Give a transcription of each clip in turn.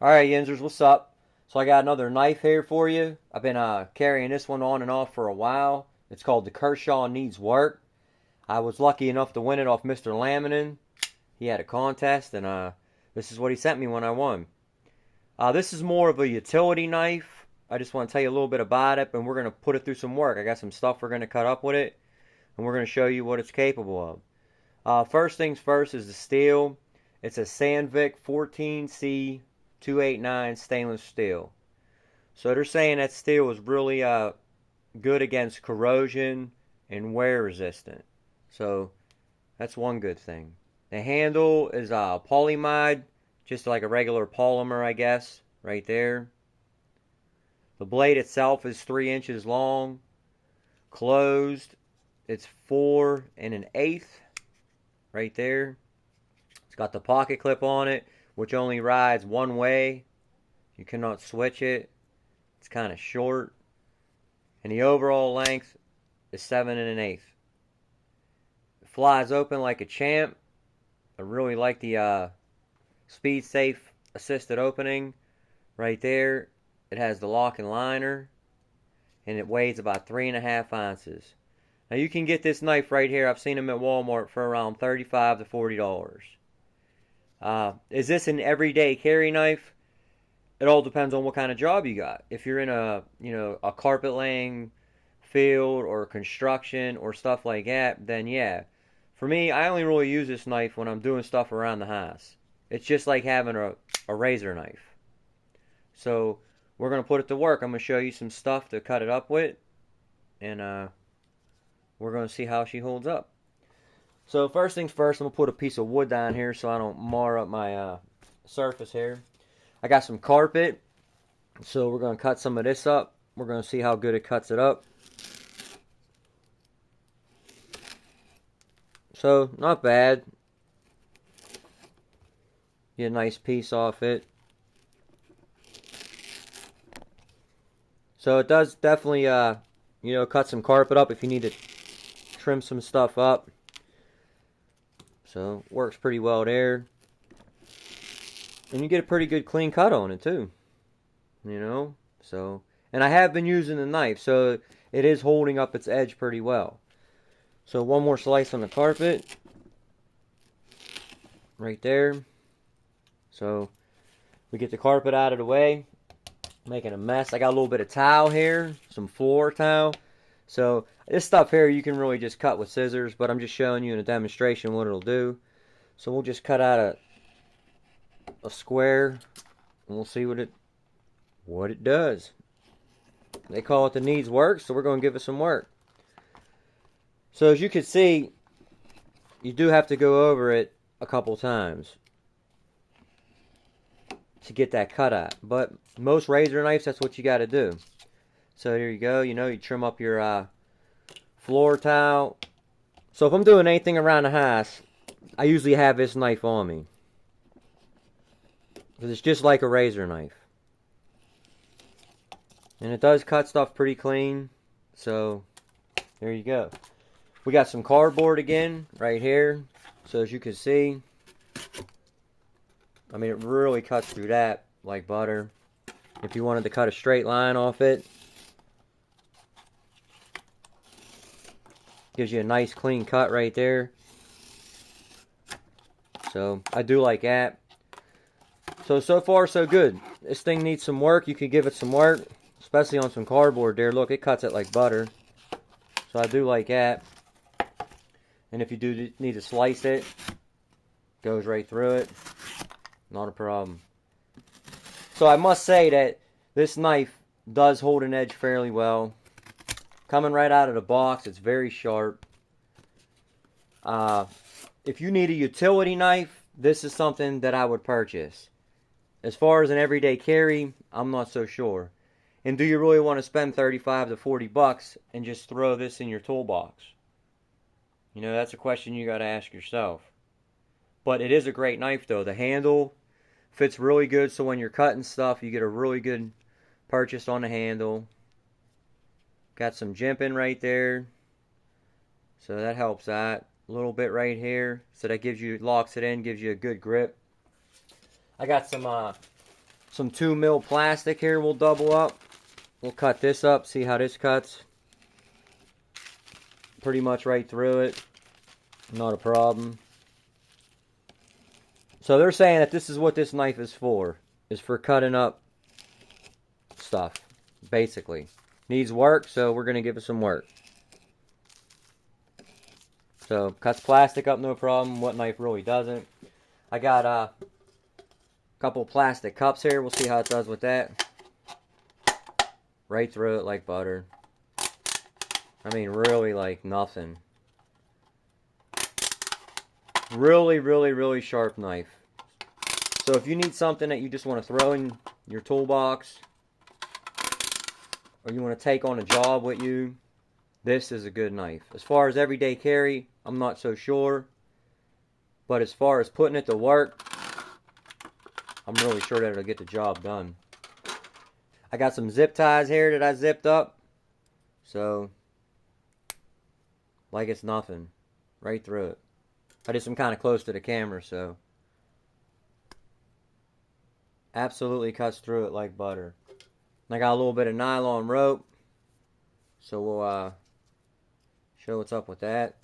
Alright, Yinzers, what's up? So I got another knife here for you. I've been carrying this one on and off for a while. It's called the Kershaw Needs Work. I was lucky enough to win it off Mr. Laminin. He had a contest, and this is what he sent me when I won. This is more of a utility knife. I just want to tell you a little bit about it, and we're going to put it through some work. I got some stuff we're going to cut up with it, and we're going to show you what it's capable of. First things first is the steel. It's a Sandvik 14C 289 stainless steel. So they're saying that steel is really good against corrosion and wear resistant. So that's one good thing. The handle is polyamide, just like a regular polymer, I guess, right there. The blade itself is 3 inches long. Closed, it's 4 1/8 right there. It's got the pocket clip on it, which only rides one way. You cannot switch it. It's kind of short. And the overall length is 7 1/8. It flies open like a champ. I really like the speed safe assisted opening right there. It has the lock and liner, and it weighs about 3.5 ounces. Now you can get this knife right here. I've seen them at Walmart for around $35 to $40. Is this an everyday carry knife? It all depends on what kind of job you got. If you're in a carpet laying field or construction or stuff like that, then yeah. For me, I only really use this knife when I'm doing stuff around the house. It's just like having a razor knife. So we're going to put it to work. I'm going to show you some stuff to cut it up with, and we're going to see how she holds up. So first things first, I'm going to put a piece of wood down here so I don't mar up my surface here. I got some carpet, so we're going to cut some of this up. We're going to see how good it cuts it up. So, not bad. Get a nice piece off it. So it does definitely, cut some carpet up if you need to trim some stuff up. So, works pretty well there. And you get a pretty good clean cut on it too. So, and I have been using the knife, so it is holding up its edge pretty well. So one more slice on the carpet. Right there. So we get the carpet out of the way. Making a mess. I got a little bit of towel here. Some floor towel. So this stuff here you can really just cut with scissors, but I'm just showing you in a demonstration what it'll do. So we'll just cut out a square, and we'll see what it does. They call it the needs work, so we're going to give it some work. So as you can see, you do have to go over it a couple times to get that cut out. But most razor knives, that's what you got to do. So there you go. You trim up your floor towel. So if I'm doing anything around the house, I usually have this knife on me, because it's just like a razor knife. And it does cut stuff pretty clean. So there you go. We got some cardboard again right here. So as you can see, I mean, it really cuts through that like butter. If you wanted to cut a straight line off it, gives you a nice clean cut right there. So I do like that. So far so good. This thing needs some work. You could give it some work, especially on some cardboard there. Look, it cuts it like butter. So I do like that. And if you do need to slice it, goes right through it. Not a problem. So I must say that this knife does hold an edge fairly well. Coming right out of the box, it's very sharp. If you need a utility knife, this is something that I would purchase. As far as an everyday carry, I'm not so sure. And do you really want to spend 35 to 40 bucks and just throw this in your toolbox? That's a question you got to ask yourself. But it is a great knife though. The handle fits really good, so when you're cutting stuff, you get a really good purchase on the handle. Got some jimping right there, so that helps out a little bit right here. So that locks it in, gives you a good grip. I got some some 2mm plastic here we'll double up. We'll cut this up, see how this cuts. Pretty much right through it. Not a problem. So they're saying that this is what this knife is for cutting up stuff, basically. Needs work, so we're going to give it some work. So, cuts plastic up, no problem. What knife really doesn't? I got a couple plastic cups here. We'll see how it does with that. Right through it like butter. I mean, really like nothing. Really, really, really sharp knife. So if you need something that you just want to throw in your toolbox, or you want to take on a job with you, this is a good knife. As far as everyday carry, I'm not so sure. But as far as putting it to work, I'm really sure that it'll get the job done. I got some zip ties here that I zipped up. So, like it's nothing. Right through it. I just am kind of close to the camera, so. Absolutely cuts through it like butter. And I got a little bit of nylon rope. So we'll show what's up with that.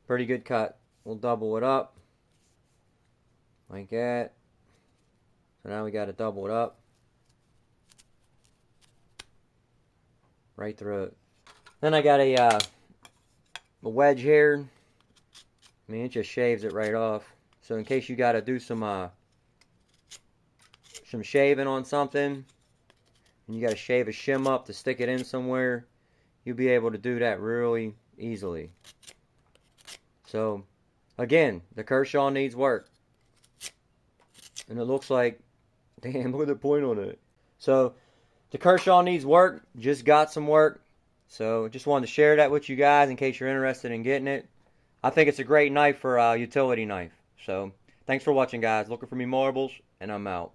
Pretty good cut. We'll double it up. Like that. So now we got to double it up. Right through it. Then I got a wedge here. I mean, it just shaves it right off. So in case you got to do some shaving on something, and you got to shave a shim up to stick it in somewhere, you'll be able to do that really easily. So, again, the Kershaw needs work. And it looks like, damn, look at the point on it. So, the Kershaw needs work, just got some work. So, just wanted to share that with you guys in case you're interested in getting it. I think it's a great knife for a utility knife. So, thanks for watching, guys. Looking for me marbles, and I'm out.